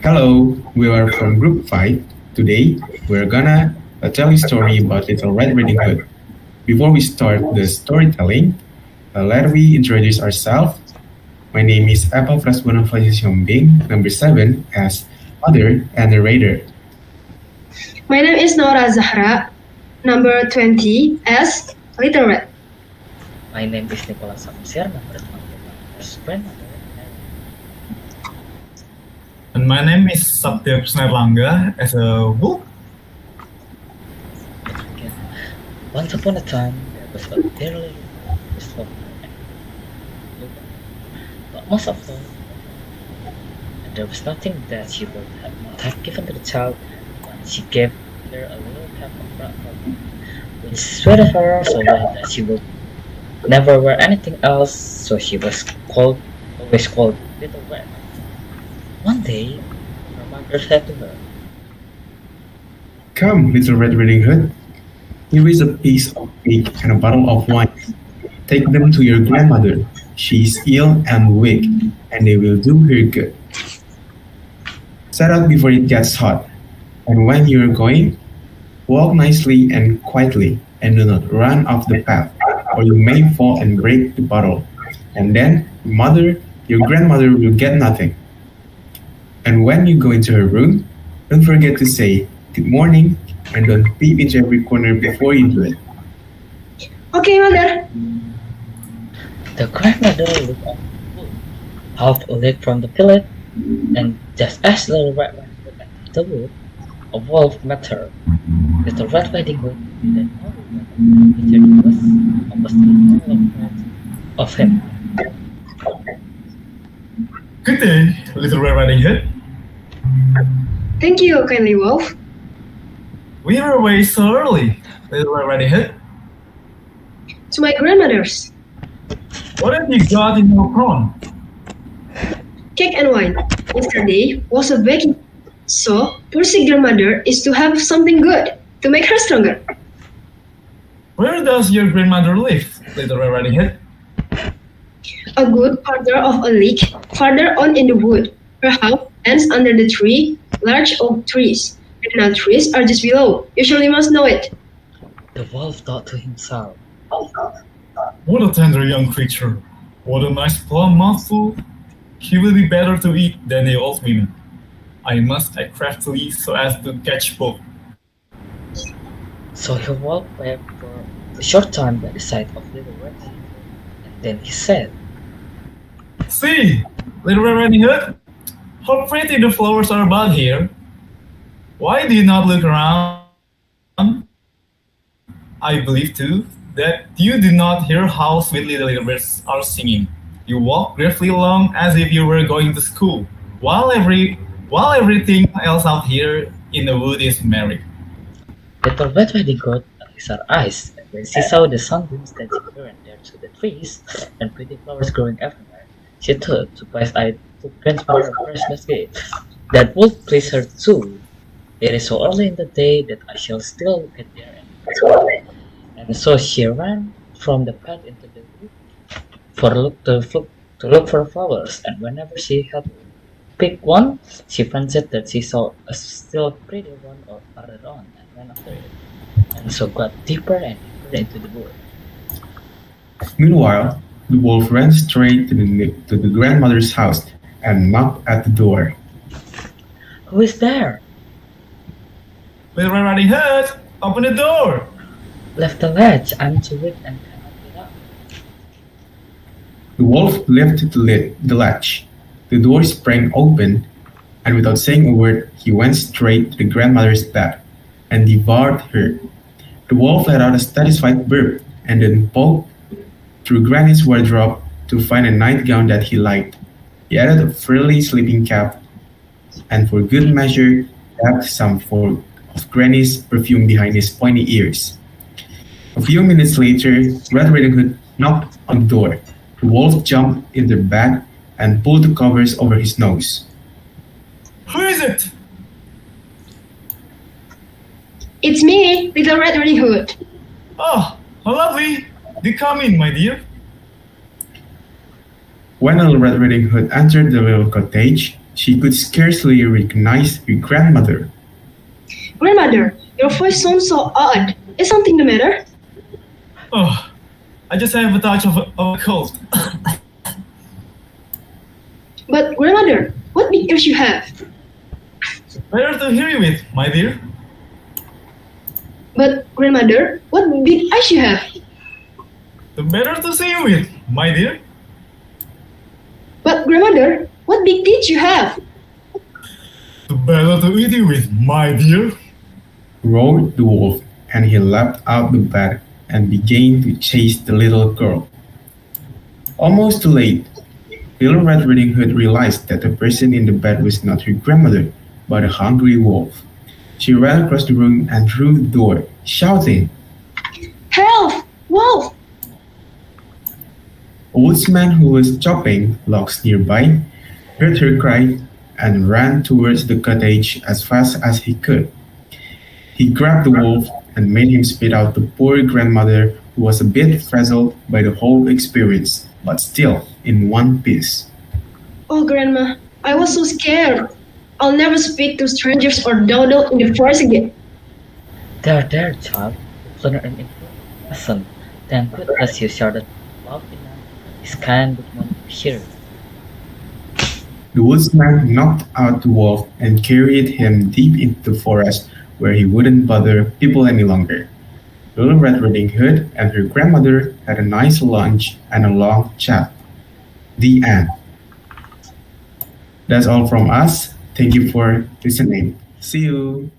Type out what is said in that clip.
Hello, we are from Group 5. Today, we're gonna tell you a story about Little Red Riding Hood. Before we start the storytelling, let we introduce ourselves. My name is Epafras Sihombing, number 7, as mother and narrator. My name is Naura Az-zahra, number 20, as Little Red. My name is Samosir, number 21, as grandmother. And my name is Saktia Erlangga as a wolf. Once upon a time, there was a dearly loved but most of all, there was nothing that she would not have given to the child when she gave her a little cup of bread, which sweated her so well that she would never wear anything else, so she was always called Little Red. One day, her mother said to her, Come, Little Red Riding Hood. Here is a piece of cake and a bottle of wine. Take them to your grandmother. She is ill and weak, and they will do her good. Set out before it gets hot, and when you are going, walk nicely and quietly, and do not run off the path, or you may fall and break the bottle. And then your grandmother will get nothing. And when you go into her room, don't forget to say good morning and don't peep into every corner before you do it. Okay, Mother. the grandmother looked up, half awake from the pillow, and just as Little Red Riding Hood entered the wood, a wolf met her. Little Red Riding Hood didn't know whether Richard was almost all of him. Good day, Little Red Riding Hood. Thank you, kindly wolf. We are away so early, Little Red Riding Hood. To my grandmother's. What have you got in your prawn? Cake and wine. Yesterday was a baking, so poor sick grandmother is to have something good to make her stronger. Where does your grandmother live, Little Red Riding Hood? A good quarter of a league farther on in the wood. Her house ends under the large oak trees. The nut trees are just below. You surely must know it. The wolf thought to himself, What a tender young creature. What a nice plum mouthful. He will be better to eat than the old women. I must act craftily so as to catch both. so he walked back for a short time by the side of Little Red Riding Hood, and then he said, See, Little Red Riding Hood, how pretty the flowers are about here. Why do you not look around? I believe too that you do not hear how sweetly the little birds are singing. You walk gravely along as if you were going to school, while everything else out here in the wood is merry. Little Red Riding Hood raised her eyes, and when she saw the sunbeams dancing here and there through the trees and pretty flowers growing everywhere, she thought to pass eye to grandmother Christmas gift. That would please her too. It is so early in the day that I shall still get there and so she ran from the path into the wood to look for flowers, and whenever she had picked one, she fancied that she saw a still pretty one farther on and ran after it, and so got deeper and deeper into the wood. Meanwhile, the wolf ran straight to the grandmother's house and knocked at the door. Who is there? Little Red Riding Hood, open the door! Left the latch, I'm too weak and cannot get up. The wolf lifted the latch. The door sprang open, and without saying a word, he went straight to the grandmother's bed and devoured her. The wolf let out a satisfied burp and then poked through Granny's wardrobe to find a nightgown that he liked. He added a frilly sleeping cap, and for good measure, dabbed some of Granny's perfume behind his pointy ears. A few minutes later, Red Riding Hood knocked on the door. The wolf jumped in the bed and pulled the covers over his nose. Who is it? It's me, Little Red Riding Hood. Oh, how lovely. Do come in, my dear. When Little Red Riding Hood entered the little cottage, She could scarcely recognize her grandmother. Grandmother, your voice sounds so odd. Is something the matter? Oh, I just have a touch of a cold. But grandmother, what big ears you have? Better to hear you with, my dear. But grandmother, what big eyes you have? The better to see you with, my dear. But grandmother, what big teeth you have? The better to eat you with, my dear. Roared the wolf, and he leapt out the bed and began to chase the little girl. Almost too late, Little Red Riding Hood realized that the person in the bed was not her grandmother, but a hungry wolf. She ran across the room and through the door, shouting. Help! Wolf! A woodsman who was chopping logs nearby heard her cry and ran towards the cottage as fast as he could. He grabbed the wolf and made him spit out the poor grandmother, who was a bit frazzled by the whole experience, but still in one piece. Oh, grandma, I was so scared. I'll never speak to strangers or dawdle in the forest again. There, child. You've learned an important lesson. Thank goodness you shouted loud enough. This kind would not hear. The woodsman knocked out the wolf and carried him deep into the forest where he wouldn't bother people any longer. Little Red Riding Hood and her grandmother had a nice lunch and a long chat. The end. That's all from us. Thank you for listening. See you.